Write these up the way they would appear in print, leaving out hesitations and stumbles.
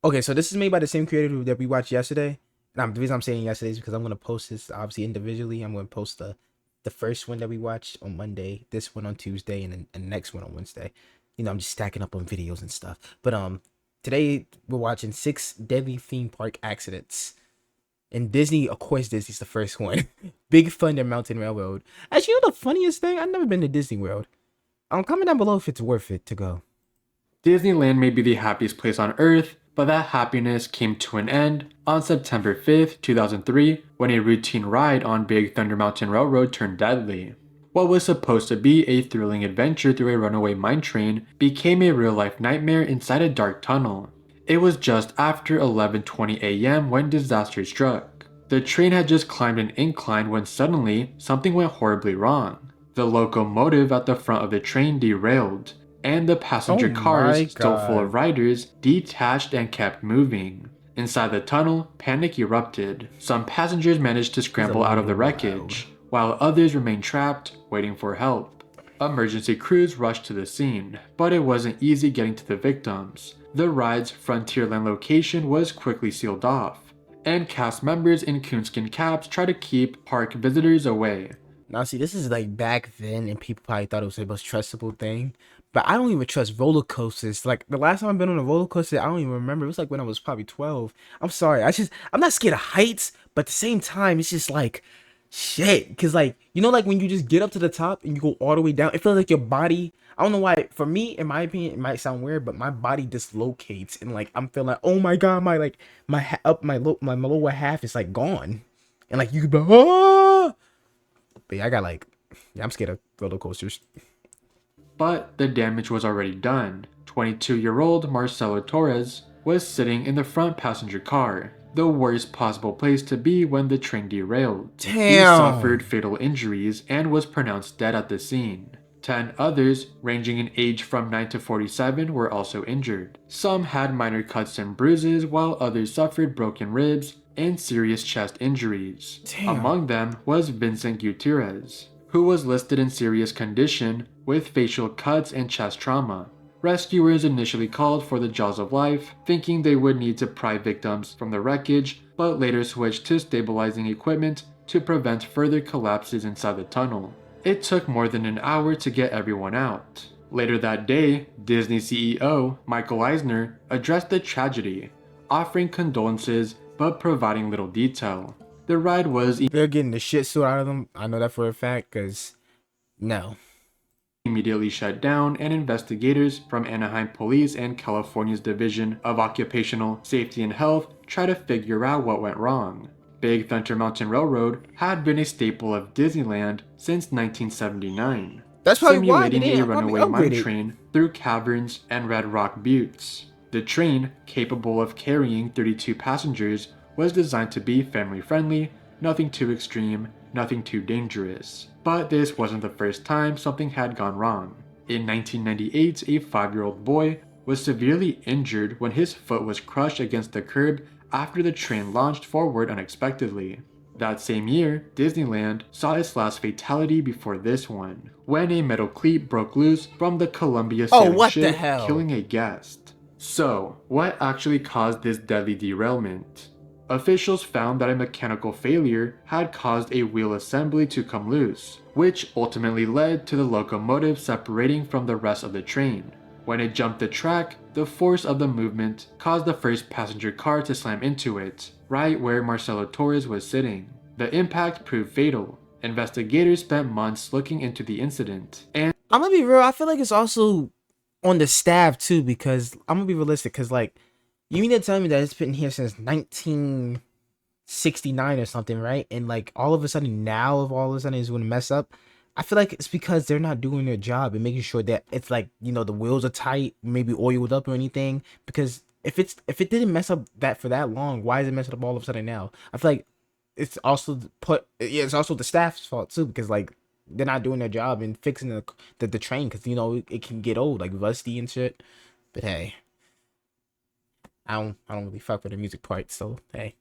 Okay, so this is made by the same creator that we watched yesterday. And the reason I'm saying yesterday is because I'm gonna post this obviously individually. I'm gonna post the first one that we watched on Monday, this one on Tuesday, and then and the next one on Wednesday. I'm just stacking up on videos and stuff. But today we're watching Six Deadly Theme Park Accidents. And Disney, of course, Disney's the first one. Big Thunder Mountain Railroad. Actually, you know the funniest thing? I've never been to Disney World. Comment down below if it's worth it to go. Disneyland may be the happiest place on earth, but that happiness came to an end on September 5th, 2003, when a routine ride on Big Thunder Mountain Railroad turned deadly. What was supposed to be a thrilling adventure through a runaway mine train became a real-life nightmare inside a dark tunnel. It was just after 11:20 a.m. when disaster struck. The train had just climbed an incline when suddenly something went horribly wrong. The locomotive at the front of the train derailed, and the Oh passenger my cars, still full of god. riders, detached and kept moving. Inside the tunnel, panic erupted. Some passengers managed to This is a scramble out of the little wild. wreckage, while others remained trapped, waiting for help. Emergency crews rushed to the scene, but it wasn't easy getting to the victims. The ride's Frontierland location was quickly sealed off, and cast members in coonskin caps tried to keep park visitors away. Now, see, this is like back then, and people probably thought it was the most trustable thing. But I don't even trust roller coasters. Like the last time I've been on a roller coaster, I don't even remember. It was like when I was probably 12. I'm sorry. I'm not scared of heights, but at the same time, it's just like shit. Cause like like when you just get up to the top and you go all the way down, it feels like your body. I don't know why. For me, in my opinion, it might sound weird, but my body dislocates and like I'm feeling like, oh my god, my like my my lower half is like gone, and like you could be ah. But yeah, I'm scared of roller coasters. But the damage was already done. 22-year-old Marcelo Torres was sitting in the front passenger car, the worst possible place to be when the train derailed. He suffered Damn. fatal injuries and was pronounced dead at the scene. 10 others, ranging in age from 9 to 47, were also injured. Some had minor cuts and bruises, while others suffered broken ribs and serious chest injuries. Damn. Among them was Vincent Gutierrez, who was listed in serious condition with facial cuts and chest trauma. Rescuers initially called for the jaws of life, thinking they would need to pry victims from the wreckage, but later switched to stabilizing equipment to prevent further collapses inside the tunnel. It took more than an hour to get everyone out. Later that day, Disney CEO Michael Eisner addressed the tragedy, offering condolences but providing little detail. The ride was They're getting the shit suit out of them. I know that for a fact, cause no. immediately shut down, and investigators from Anaheim Police and California's Division of Occupational Safety and Health tried to figure out what went wrong. Big Thunder Mountain Railroad had been a staple of Disneyland since 1979, That's probably why they simulating a didn't probably runaway mine upgrade it. train through caverns and red rock buttes. The train, capable of carrying 32 passengers, was designed to be family-friendly, nothing too extreme, nothing too dangerous. But this wasn't the first time something had gone wrong. In 1998, a 5-year-old boy was severely injured when his foot was crushed against the curb after the train launched forward unexpectedly. That same year, Disneyland saw its last fatality before this one, when a metal cleat broke loose from the Columbia Oh, sailing what the ship, hell? killing a guest. So, what actually caused this deadly derailment? Officials found that a mechanical failure had caused a wheel assembly to come loose, which ultimately led to the locomotive separating from the rest of the train. When it jumped the track, the force of the movement caused the first passenger car to slam into it, right where Marcelo Torres was sitting. The impact proved fatal. Investigators spent months looking into the incident, and I'm gonna be real. I feel like it's also on the staff too, because I'm gonna be realistic. Cause like, you mean to tell me that it's been here since 1969 or something, right? And like all of a sudden now, if all of a sudden it's gonna mess up, I feel like it's because they're not doing their job and making sure that it's like the wheels are tight, maybe oiled up or anything. Because if it didn't mess up that for that long, why is it messing up all of a sudden now? I feel like it's also the staff's fault too, because like they're not doing their job and fixing the train, because it can get old, like rusty and shit. But hey, I don't really fuck with the music part, so hey.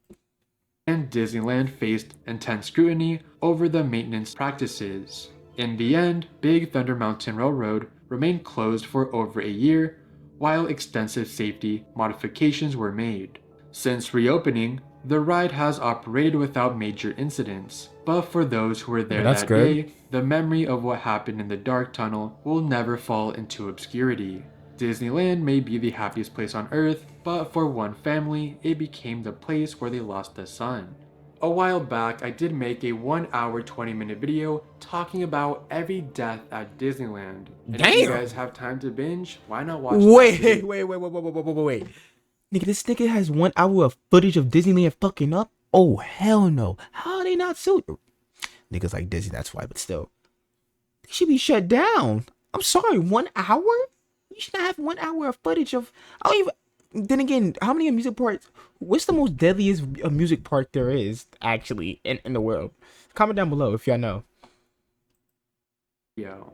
Disneyland faced intense scrutiny over the maintenance practices. In the end, Big Thunder Mountain Railroad remained closed for over a year, while extensive safety modifications were made. Since reopening, the ride has operated without major incidents, but for those who were Well, there that's that good. day, the memory of what happened in the dark tunnel will never fall into obscurity. Disneyland may be the happiest place on earth, but for one family, it became the place where they lost the sun. A while back, I did make a 1 hour 20-minute video talking about every death at Disneyland, and if you guys Damn. have time to binge, why not watch that Wait, video? wait. Nigga, this nigga has 1 hour of footage of Disneyland fucking up. Oh hell no. How are they not sued? Niggas like Disney, that's why, but still. They should be shut down. I'm sorry, 1 hour? You should not have 1 hour of footage of I don't even then again, how many amusement parks what's the most deadliest amusement park there is actually in the world? Comment down below if y'all know. Yo.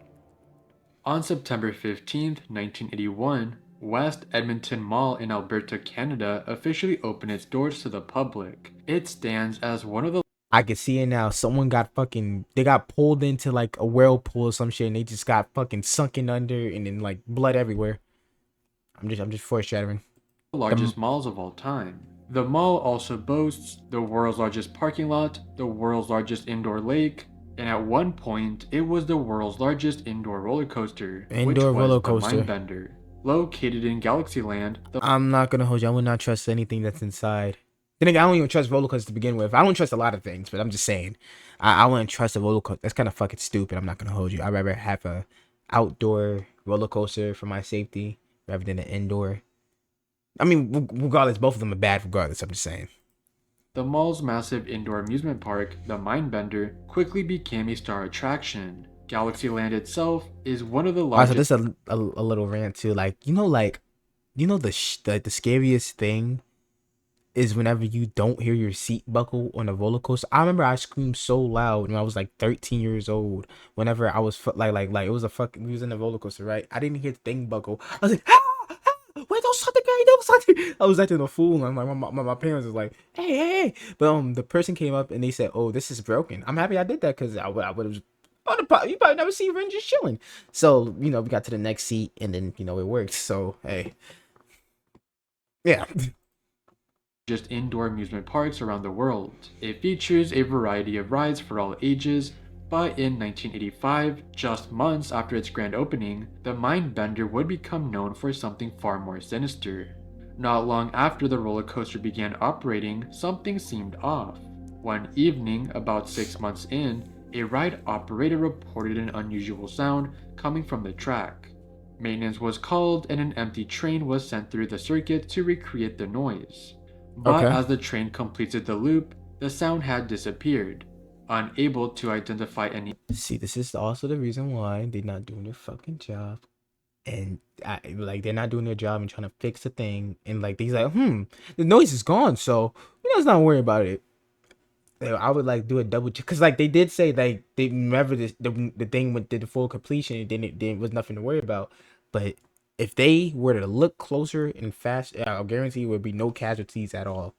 On September 15th, 1981, West Edmonton Mall in Alberta, Canada officially opened its doors to the public. It stands as one of the I can see it now. Someone got fucking they got pulled into like a whirlpool or some shit and they just got fucking sunken under and then like blood everywhere. I'm just foreshadowing. The largest malls of all time. The mall also boasts the world's largest parking lot, the world's largest indoor lake, and at one point, it was the world's largest indoor roller coaster, which indoor was roller the coaster. Mindbender. Located in Galaxyland, the I'm not gonna hold you. I would not trust anything that's inside. Then again, I don't even trust roller coasters to begin with. I don't trust a lot of things, but I'm just saying, I wouldn't trust a roller coaster. That's kind of fucking stupid. I'm not gonna hold you. I'd rather have a outdoor roller coaster for my safety rather than an indoor. I mean, regardless, both of them are bad. Regardless, I'm just saying. The mall's massive indoor amusement park, the Mindbender, quickly became a star attraction. Galaxyland itself is one of the Also, largest this is a little rant too. Like the scariest thing is whenever you don't hear your seat buckle on a roller coaster. I remember I screamed so loud when I was like 13 years old. Whenever I was like it was a fucking we was in a roller coaster, right? I didn't hear the thing buckle. I was like, ah, ah, wait, don't stop the guy, don't stop the. I was acting a fool. And my parents was like, hey. But the person came up and they said, oh, this is broken. I'm happy I did that because I would have. Oh, you probably never see Ren just chilling. So we got to the next seat and then it worked. So hey, yeah. just indoor amusement parks around the world. It features a variety of rides for all ages, but in 1985, just months after its grand opening, the Mindbender would become known for something far more sinister. Not long after the roller coaster began operating, something seemed off. One evening, about 6 months in, a ride operator reported an unusual sound coming from the track. Maintenance was called and an empty train was sent through the circuit to recreate the noise. But Okay. as the train completed the loop, the sound had disappeared. Unable to identify any See, this is also the reason why they're not doing their fucking job, and like they're not doing their job and trying to fix the thing, and like he's like, the noise is gone, so let's not worry about it. I would like do a double check because like they did say like they never the thing went to the full completion, and then it was nothing to worry about. But if they were to look closer and fast, I guarantee would be no casualties at all.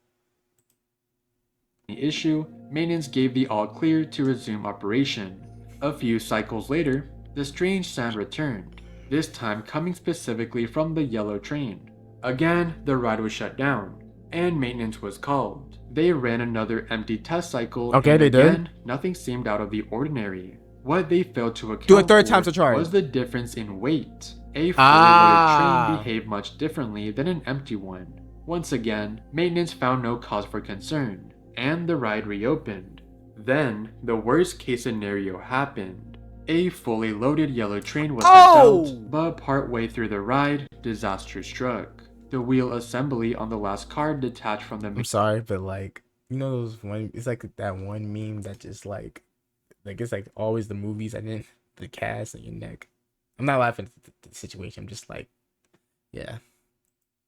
issue, maintenance gave the all clear to resume operation. A few cycles later, the strange sound returned, this time coming specifically from the yellow train. Again, the ride was shut down, and maintenance was called. They ran another empty test cycle, Okay, and they did. again, nothing seemed out of the ordinary. What they failed to Do a account third time's for a charm. was the difference in weight. A fully loaded train Ah. behaved much differently than an empty one. Once again, maintenance found no cause for concern, and the ride reopened. Then, the worst case scenario happened. A fully loaded yellow train was sent out, Oh. but partway through the ride, disaster struck. The wheel assembly on the last car detached from the I'm sorry, but like those one. It's like that one meme that just like it's like always the movies and then the cast on your neck. I'm not laughing at the situation. I'm just like, yeah.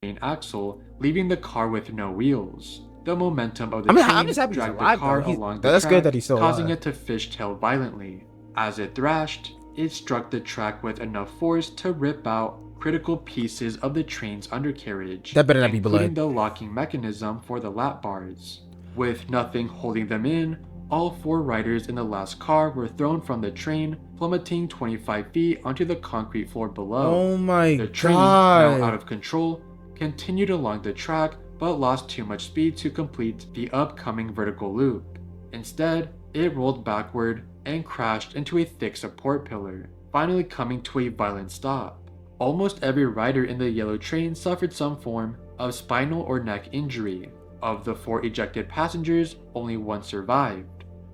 main axle, leaving the car with no wheels. The momentum of I the mean, I'm train just happy he's dragged the alive though. car He's along the that's good track, that he's still causing alive. it to fishtail violently. As it thrashed, it struck the track with enough force to rip out critical pieces of the train's undercarriage, That better not be including blood. the locking mechanism for the lap bars. With nothing holding them in, All 4 riders in the last car were thrown from the train, plummeting 25 feet onto the concrete floor below. Oh my The train, now out god. of control, continued along the track but lost too much speed to complete the upcoming vertical loop. Instead, it rolled backward and crashed into a thick support pillar, finally coming to a violent stop. Almost every rider in the yellow train suffered some form of spinal or neck injury. Of the 4 ejected passengers, only 1 survived,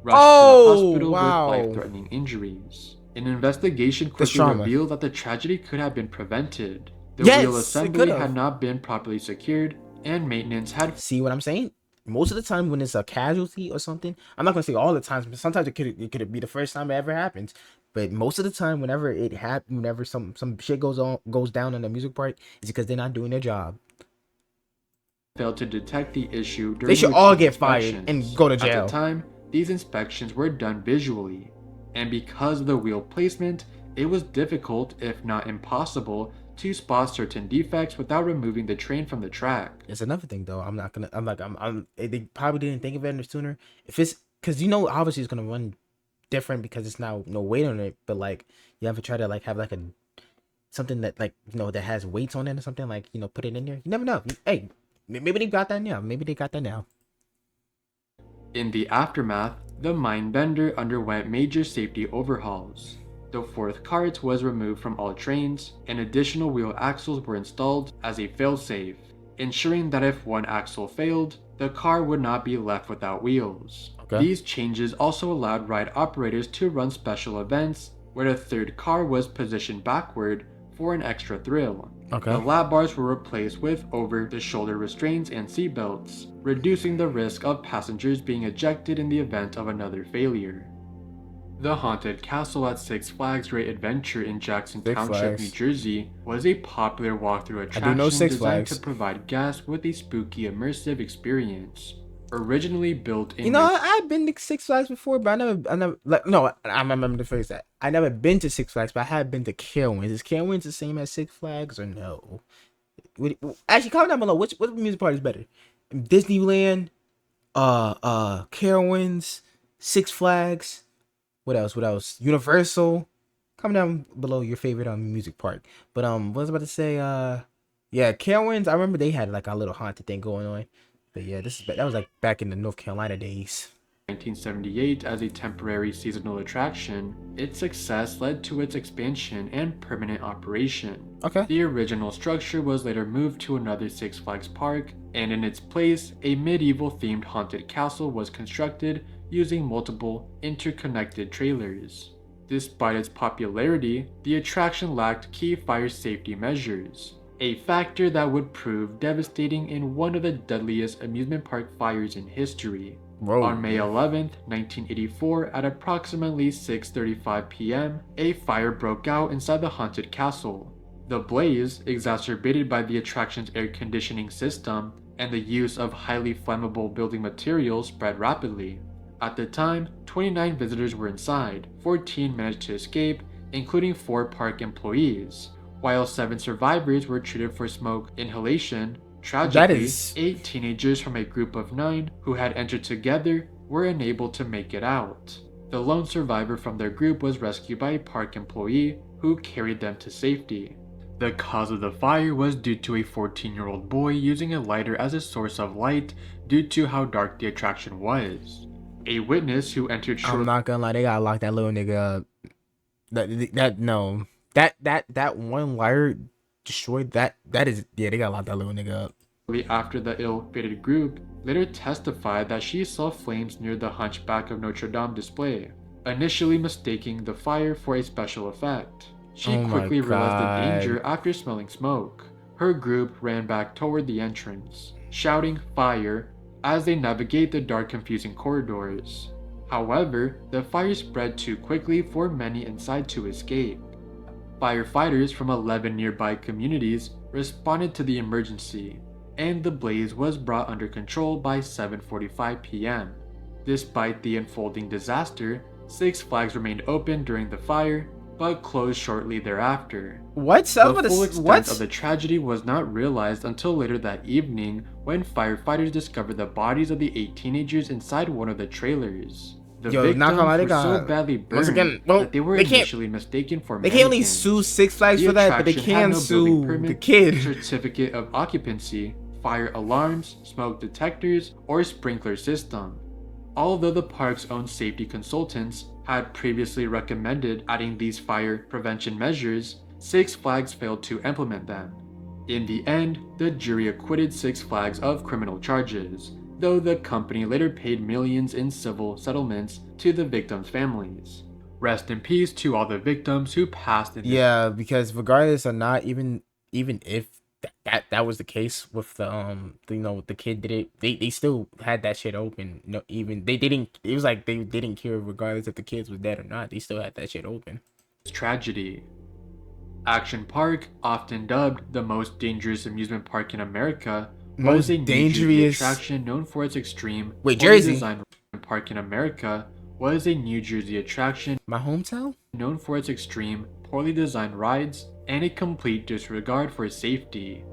rushed to the Oh hospital with wow. life-threatening injuries. An investigation The quickly trauma. revealed that the tragedy could have been prevented. The wheel Yes, it could assembly have. had not been properly secured, and maintenance had See what I'm saying? Most of the time when it's a casualty or something, I'm not gonna say all the times, but sometimes it could be the first time it ever happens. But most of the time, whenever whenever some shit goes down in the music park, it's because they're not doing their job. failed to detect the issue They during should all routine get fired and inspections. go to At the jail. time, these inspections were done visually, and because of the wheel placement, it was difficult, if not impossible, to spot certain defects without removing the train from the track. It's another thing though. I'm not gonna. I'm like They probably didn't think of it any sooner. If it's because obviously it's gonna run different because it's now no weight on it. But like, you ever try to like have like a something that like that has weights on it or something, like put it in there. You never know. Hey, maybe they got that now. Maybe they got that now. In the aftermath, the Mindbender underwent major safety overhauls. The 4th cart was removed from all trains, and additional wheel axles were installed as a failsafe, ensuring that if one axle failed, the car would not be left without wheels. Okay. These changes also allowed ride operators to run special events where the 3rd car was positioned backward for an extra thrill. The Okay. lap bars were replaced with over-the-shoulder restraints and seatbelts, reducing the risk of passengers being ejected in the event of another failure. The Haunted Castle at Six Flags Great Adventure in Jackson Six Township, New Flags. Jersey was a popular walkthrough I do know attraction Six designed to Flags. provide guests with a spooky immersive experience. Originally built You in know, I've been to Six Flags before, but I never, like, no, I remember the phrase that. I never been to Six Flags, but I have been to Carowinds. Is Carowinds the same as Six Flags or no? Actually, comment down below. What music party is better? Disneyland, Carowinds, Six Flags. What else? What else? Universal. Comment down below your favorite music park. But what was I about to say? Yeah, Carowinds. I remember they had like a little haunted thing going on. But yeah, that was like back in the North Carolina days. 1978 as a temporary seasonal attraction, its success led to its expansion and permanent operation. Okay. The original structure was later moved to another Six Flags park, and in its place, a medieval-themed haunted castle was constructed using multiple interconnected trailers. Despite its popularity, the attraction lacked key fire safety measures, a factor that would prove devastating in one of the deadliest amusement park fires in history. Whoa. On May 11, 1984, at approximately 6:35 p.m., a fire broke out inside the haunted castle. The blaze, exacerbated by the attraction's air conditioning system and the use of highly flammable building materials, spread rapidly. At the time, 29 visitors were inside, 14 managed to escape, including 4 park employees, while 7 survivors were treated for smoke inhalation. That Tragically, is 8 teenagers from a group of 9 who had entered together were unable to make it out. The lone survivor from their group was rescued by a park employee who carried them to safety. The cause of the fire was due to a 14-year-old boy using a lighter as a source of light due to how dark the attraction was. A witness who entered I'm shortly not gonna lie, they gotta lock that little nigga up. That no. That one wire destroyed that is, yeah, they gotta lock that little nigga up. after the ill-fated group later testified that she saw flames near the Hunchback of Notre Dame display, initially mistaking the fire for a special effect. She Oh my quickly realized the god. danger after smelling smoke. Her group ran back toward the entrance, shouting "fire" as they navigate the dark, confusing corridors. However, the fire spread too quickly for many inside to escape. Firefighters from 11 nearby communities responded to the emergency, and the blaze was brought under control by 7:45 p.m. Despite the unfolding disaster, Six Flags remained open during the fire, but closed shortly thereafter. What? The full extent of What? the tragedy was not realized until later that evening when firefighters discovered the bodies of the 8 teenagers inside one of the trailers. The Yo, not gonna lie, victims they were so got badly once burned again. Well, that they were initially mistaken for they can't only sue mannequins. Six Flags The for that, but they attraction had can no building sue the permit, kid. certificate of occupancy, fire alarms, smoke detectors, or sprinkler system. Although the park's own safety consultants had previously recommended adding these fire prevention measures, Six Flags failed to implement them. In the end, the jury acquitted Six Flags of criminal charges, though the company later paid millions in civil settlements to the victims' families. Rest in peace to all the victims who passed in this. Yeah, because regardless or not, even if that was the case with the kid did it, they still had that shit open. No, even they didn't. It was like they didn't care regardless if the kids was dead or not. They still had that shit open. Tragedy. Action Park, often dubbed the most dangerous amusement park in America, was a Most New Jersey dangerous. attraction known for its extreme, Wait, poorly Jersey, designed park in America was a New Jersey attraction my hometown. known for its extreme, poorly designed rides and a complete disregard for safety.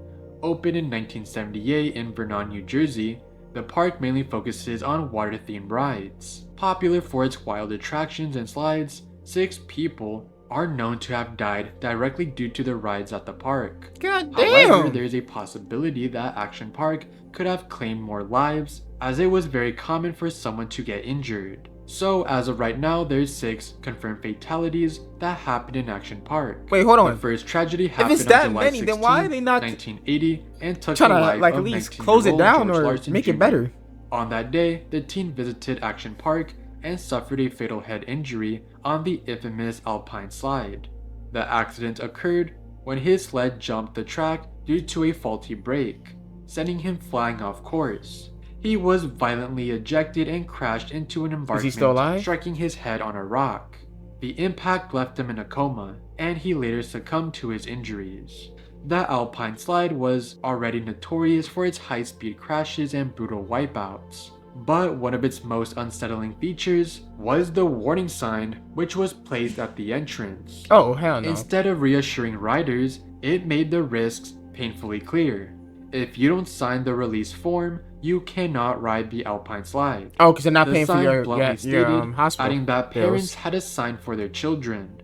Opened in 1978 in Vernon, New Jersey, the park mainly focuses on water-themed rides. Popular for its wild attractions and slides, 6 people are known to have died directly due to the rides at the park. God However, damn. there is a possibility that Action Park could have claimed more lives, as it was very common for someone to get injured. So, as of right now, there's 6 confirmed fatalities that happened in Action Park. Wait, hold The on. first tragedy If it's happened on that July many, 16, then why are they not 1980, and took trying the to life like at of least close it 19-year-old down George or Larson make it Jr. better? On that day, the teen visited Action Park and suffered a fatal head injury on the infamous Alpine slide. The accident occurred when his sled jumped the track due to a faulty brake, sending him flying off course. He was violently ejected and crashed into an Is he still embankment, alive? striking his head on a rock. The impact left him in a coma, and he later succumbed to his injuries. The Alpine slide was already notorious for its high-speed crashes and brutal wipeouts. But one of its most unsettling features was the warning sign, which was placed at the entrance. Oh hell no. Instead of reassuring riders, it made the risks painfully clear. If you don't sign the release form, you cannot ride the Alpine slide. Oh, because they're not The paying for sign your bluntly stated, hospital adding that parents bills. had to sign for their children.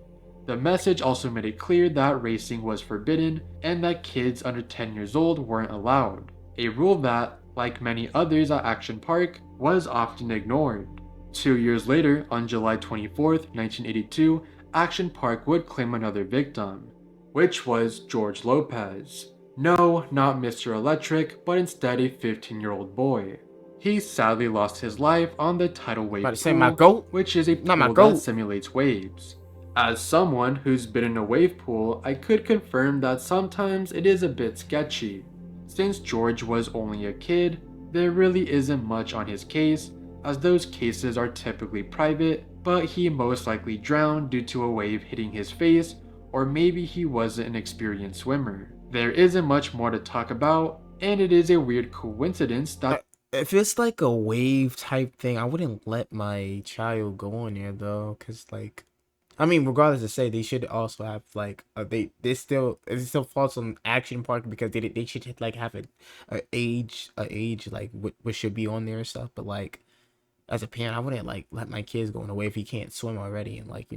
The message also made it clear that racing was forbidden and that kids under 10 years old weren't allowed, a rule that, like many others at Action Park, was often ignored. 2 years later, on July 24th, 1982, Action Park would claim another victim, which was George Lopez. No, not Mr. Electric, but instead a 15-year-old boy. He sadly lost his life on the tidal About wave to say my pool, goat, which is a not my pool that goat. simulates waves. As someone who's been in a wave pool, I could confirm that sometimes it is a bit sketchy. Since George was only a kid, there really isn't much on his case, as those cases are typically private, but he most likely drowned due to a wave hitting his face, or maybe he wasn't an experienced swimmer. There isn't much more to talk about, and it is a weird coincidence that If it's like a wave type thing, I wouldn't let my child go in there though, cause like, I mean, regardless to say, they should also have like they still it still falls on Action Park because they should like have a age like what should be on there and stuff. But like as a parent, I wouldn't like let my kids go in the way if he can't swim already and like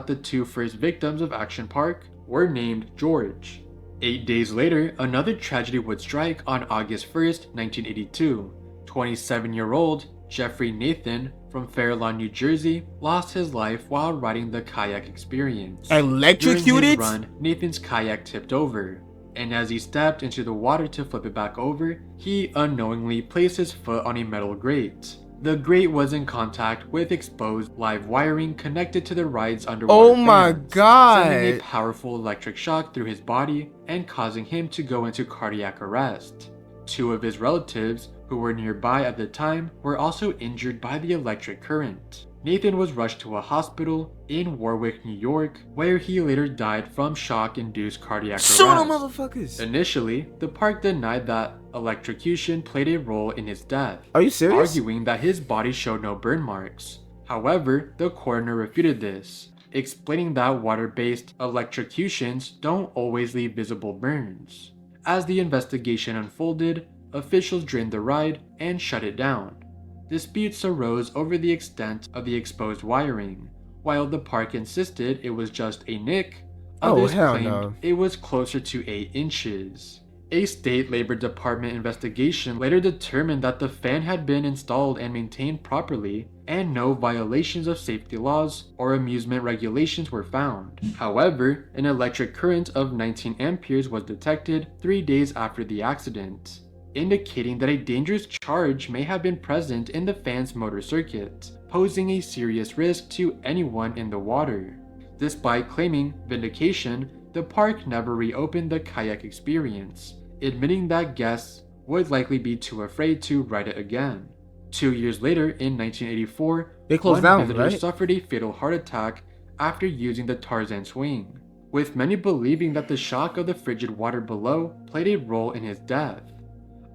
the 2 first victims of Action Park were named George. 8 days later, another tragedy would strike on August 1st, 1982. 27-year-old Jeffrey Nathan from Fairlawn, New Jersey, lost his life while riding the kayak experience. During his electrocuted. run, Nathan's kayak tipped over, and as he stepped into the water to flip it back over, he unknowingly placed his foot on a metal grate. The grate was in contact with exposed live wiring connected to the ride's underwater Oh my fans, sending a god. powerful electric shock through his body and causing him to go into cardiac arrest. 2 of his relatives, who were nearby at the time, were also injured by the electric current. Nathan was rushed to a hospital in Warwick, New York, where he later died from shock-induced cardiac Shoot them arrest. motherfuckers. Initially, the park denied that electrocution played a role in his death, Are you serious? arguing that his body showed no burn marks. However, the coroner refuted this, explaining that water-based electrocutions don't always leave visible burns. As the investigation unfolded, officials drained the ride and shut it down. Disputes arose over the extent of the exposed wiring. While the park insisted it was just a nick, Oh, others hell claimed no. it was closer to 8 inches. A state labor department investigation later determined that the fan had been installed and maintained properly, and no violations of safety laws or amusement regulations were found. However, an electric current of 19 amperes was detected 3 days after the accident, indicating that a dangerous charge may have been present in the fan's motor circuit, posing a serious risk to anyone in the water. Despite claiming vindication, the park never reopened the kayak experience, admitting that guests would likely be too afraid to ride it again. 2 years later, in 1984, They closed one down, visitor right? suffered a fatal heart attack after using the Tarzan swing, with many believing that the shock of the frigid water below played a role in his death.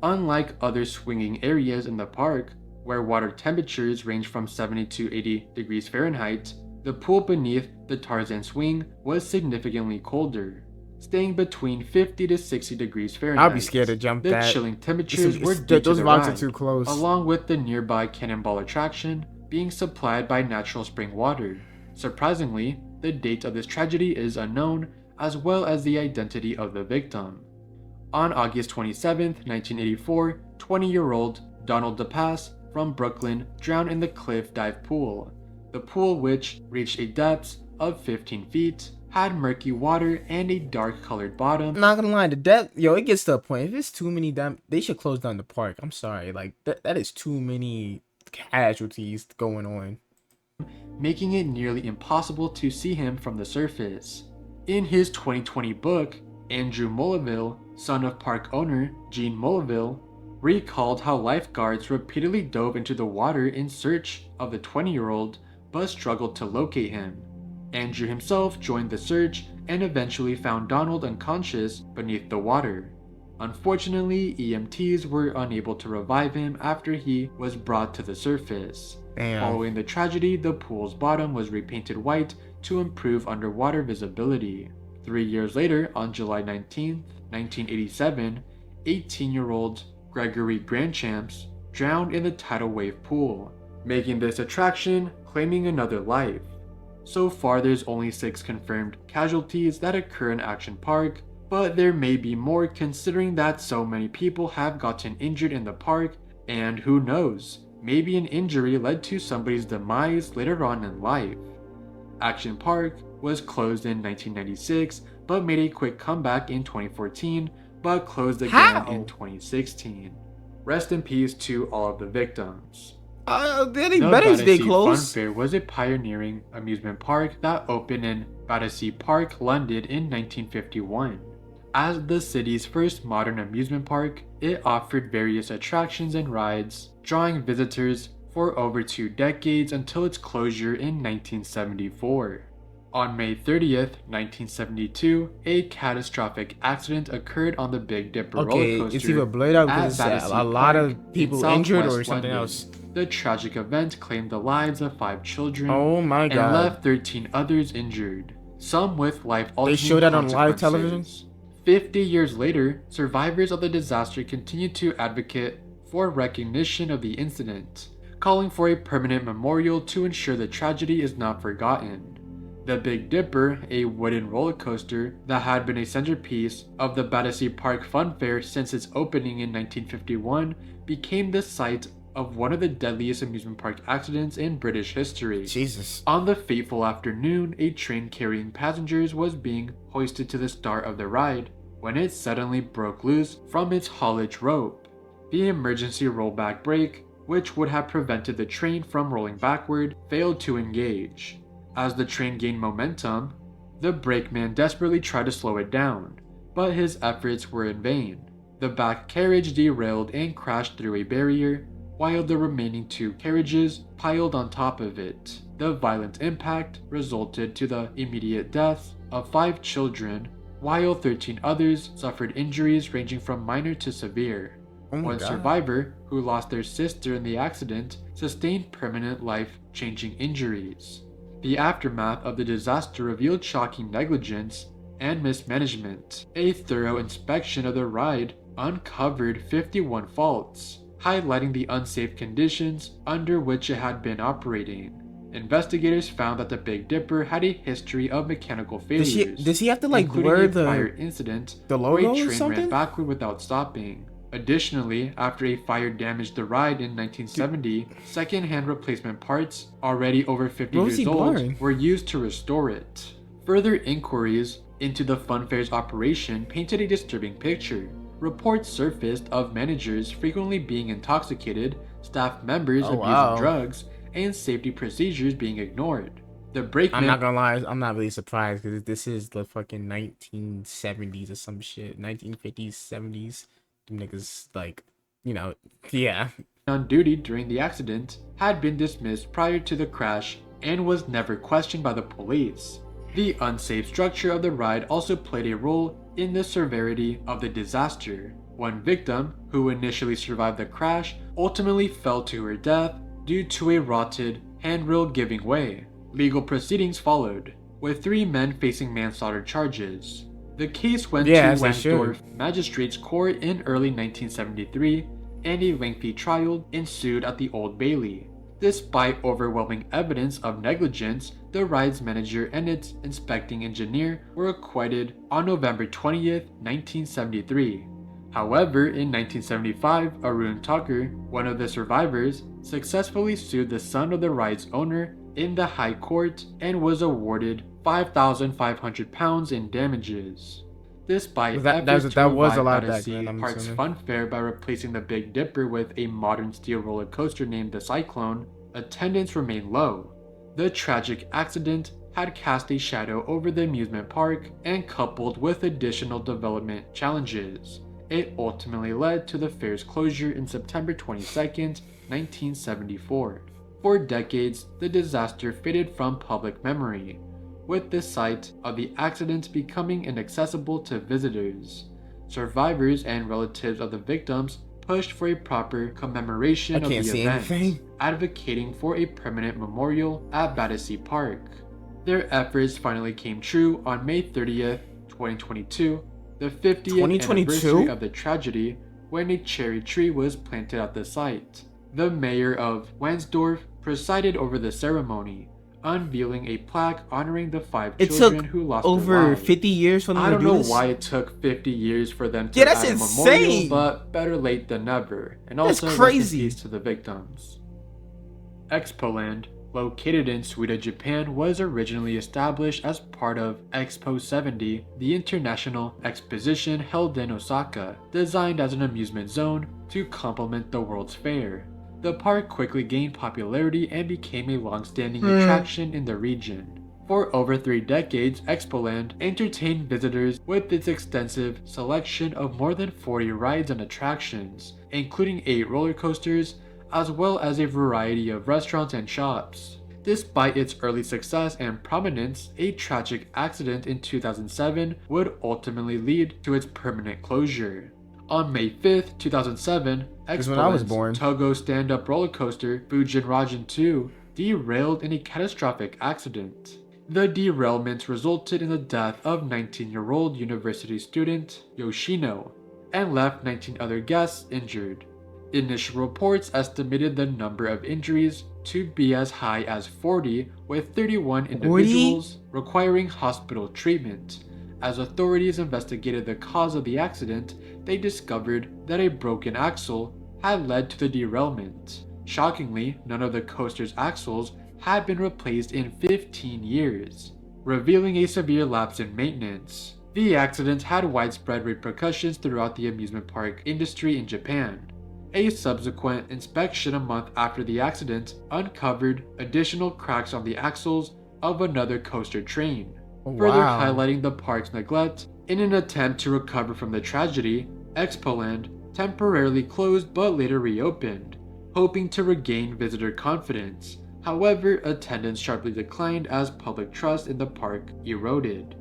Unlike other swinging areas in the park, where water temperatures range from 70 to 80 degrees Fahrenheit, the pool beneath the Tarzan swing was significantly colder, staying between 50 to 60 degrees I'll be scared to Fahrenheit. jump The that. chilling temperatures were due to Those the rocks are too ride, close. along with the nearby cannonball attraction being supplied by natural spring water. Surprisingly, the date of this tragedy is unknown, as well as the identity of the victim. On August 27, 1984, 20-year-old Donald DePass from Brooklyn drowned in the cliff dive pool. The pool, which reached a depth of 15 feet, had murky water and a dark-colored bottom. I'm not gonna lie, the depth, yo, it gets to a point. If it's too many damn, they should close down the park. I'm sorry, like that is too many casualties going on. Making it nearly impossible to see him from the surface. In his 2020 book, Andrew Mulliville, son of park owner Gene Mulliville, recalled how lifeguards repeatedly dove into the water in search of the 20-year-old but struggled to locate him. Andrew himself joined the search and eventually found Donald unconscious beneath the water. Unfortunately, EMTs were unable to revive him after he was brought to the surface. Damn. Following the tragedy, the pool's bottom was repainted white to improve underwater visibility. 3 years later, on July 19, 1987, 18-year-old Gregory Grandchamps drowned in the tidal wave pool, making this attraction claiming another life. So far, there's only 6 confirmed casualties that occur in Action Park, but there may be more considering that so many people have gotten injured in the park, and who knows, maybe an injury led to somebody's demise later on in life. Action Park was closed in 1996, but made a quick comeback in 2014, but closed again in How? 2016. Rest in peace to all of the victims. They The better stay Battersea Fun close. Fair was a pioneering amusement park that opened in Battersea Park, London in 1951. As the city's first modern amusement park, it offered various attractions and rides, drawing visitors for over 2 decades until its closure in 1974. On May 30th, 1972, a catastrophic accident occurred on the Big Dipper roller Okay, coaster it's either blurred out at because it's Battersea a lot Park of in people injured or southwest something London. else. The tragic event claimed the lives of 5 children Oh my and god. left 13 others injured, some with life-altering They showed that on live consequences. 50 years later, survivors of the disaster continue to advocate for recognition of the incident, calling for a permanent memorial to ensure the tragedy is not forgotten. The Big Dipper, a wooden roller coaster that had been a centerpiece of the Battersea Park Fun Fair since its opening in 1951, became the site of one of the deadliest amusement park accidents in British history. Jesus. On the fateful afternoon, a train carrying passengers was being hoisted to the start of the ride when it suddenly broke loose from its haulage rope. The emergency rollback brake, which would have prevented the train from rolling backward, failed to engage. As the train gained momentum, the brakeman desperately tried to slow it down, but his efforts were in vain. The back carriage derailed and crashed through a barrier, while the remaining 2 carriages piled on top of it. The violent impact resulted to the immediate death of 5 children, while 13 others suffered injuries ranging from minor to severe. Oh my One god. survivor, who lost their sister in the accident, sustained permanent life-changing injuries. The aftermath of the disaster revealed shocking negligence and mismanagement. A thorough inspection of the ride uncovered 51 faults, highlighting the unsafe conditions under which it had been operating. Investigators found that the Big Dipper had a history of mechanical failures, Does he have to like including blur a prior incident the where a logo or train ran something? backward without stopping. Additionally, after a fire damaged the ride in Dude, 1970, second-hand replacement parts, already over 50 what was he years old, blurring? were used to restore it. Further inquiries into the funfair's operation painted a disturbing picture. Reports surfaced of managers frequently being intoxicated, staff members Oh abusing wow. drugs, and safety procedures being ignored. The I'm brakeman not gonna lie, I'm not really surprised because this is the fucking 1970s or some shit. 1950s, 70s. Them niggas like, you know, yeah. on duty during the accident had been dismissed prior to the crash and was never questioned by the police. The unsafe structure of the ride also played a role in the severity of the disaster. One victim, who initially survived the crash, ultimately fell to her death due to a rotted handrail giving way. Legal proceedings followed, with 3 men facing manslaughter charges. The case went Yeah, to as they should. Wansdorf Magistrates Court in early 1973, and a lengthy trial ensued at the Old Bailey. Despite overwhelming evidence of negligence, the ride's manager and its inspecting engineer were acquitted on November 20th, 1973. However, in 1975, Arun Tucker, one of the survivors, successfully sued the son of the ride's owner in the High Court and was awarded £5,500 in damages. Despite efforts to That was a revive lot back Battersea then, I'm Park's assuming. funfair by replacing the Big Dipper with a modern steel roller coaster named the Cyclone, attendance remained low. The tragic accident had cast a shadow over the amusement park, and coupled with additional development challenges, it ultimately led to the fair's closure in September 22, 1974. For decades, the disaster faded from public memory, with the site of the accident becoming inaccessible to visitors. Survivors and relatives of the victims pushed for a proper I commemoration of can't the see event, anything. advocating for a permanent memorial at Battersea Park. Their efforts finally came true on May 30th, 2022, the 50th anniversary 2022? of the tragedy, when a cherry tree was planted at the site. The mayor of Wansdorf presided over the ceremony, unveiling a plaque honoring the 5 It children took who lost their over lives. 50 years for them I to don't do know this? why it took 50 years for them Yeah, to that's add a memorial, insane. but better late than never. And That's also, rest in peace crazy. to the victims. Expoland, located in Suida, Japan, was originally established as part of Expo 70, the international exposition held in Osaka, designed as an amusement zone to complement the World's Fair. The park quickly gained popularity and became a long-standing attraction in the region. For over 3 decades, Expoland entertained visitors with its extensive selection of more than 40 rides and attractions, including 8 roller coasters, as well as a variety of restaurants and shops. Despite its early success and prominence, a tragic accident in 2007 would ultimately lead to its permanent closure. On May 5th, 2007, Because when I was Expoland's born. Togo stand-up roller coaster Fujinrajan 2 derailed in a catastrophic accident. The derailment resulted in the death of 19-year-old university student Yoshino and left 19 other guests injured. Initial reports estimated the number of injuries to be as high as 40, with 31 40? individuals requiring hospital treatment. As authorities investigated the cause of the accident, they discovered that a broken axle had led to the derailment. Shockingly, none of the coaster's axles had been replaced in 15 years, revealing a severe lapse in maintenance. The accident had widespread repercussions throughout the amusement park industry in Japan. A subsequent inspection a month after the accident uncovered additional cracks on the axles of another coaster train, Oh, further wow. highlighting the park's neglect. In an attempt to recover from the tragedy, Expoland temporarily closed but later reopened, hoping to regain visitor confidence. However, attendance sharply declined as public trust in the park eroded.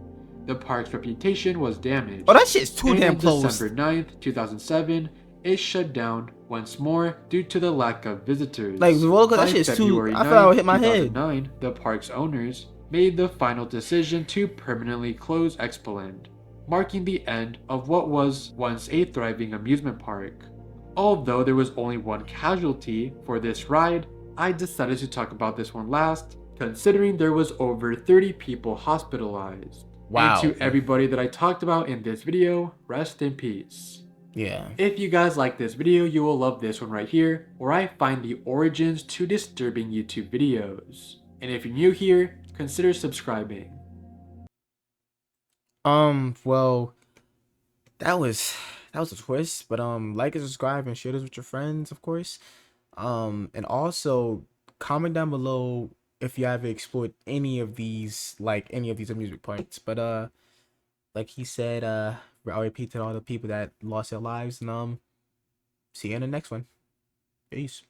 The park's reputation was damaged, Oh, that shit's too and damn on close. December 9th, 2007, it shut down once more due to the lack of Like, visitors. the roller coaster, that By shit's too. February I thought I would 9th, hit my head. 2009, the park's owners made the final decision to permanently close Expoland, marking the end of what was once a thriving amusement park. Although there was only one casualty for this ride, I decided to talk about this one last, considering there was over 30 people hospitalized. And Wow. to everybody that I talked about in this video, rest in peace. Yeah. If you guys like this video, you will love this one right here, where I find the origins to disturbing YouTube videos. And if you're new here, consider subscribing. Well, that was that was a twist, but like and subscribe and share this with your friends, of course. And also comment down below if you have explored any of these, like any of these amusement parks. But like he said, RIP to all the people that lost their lives, and see you in the next one. Peace.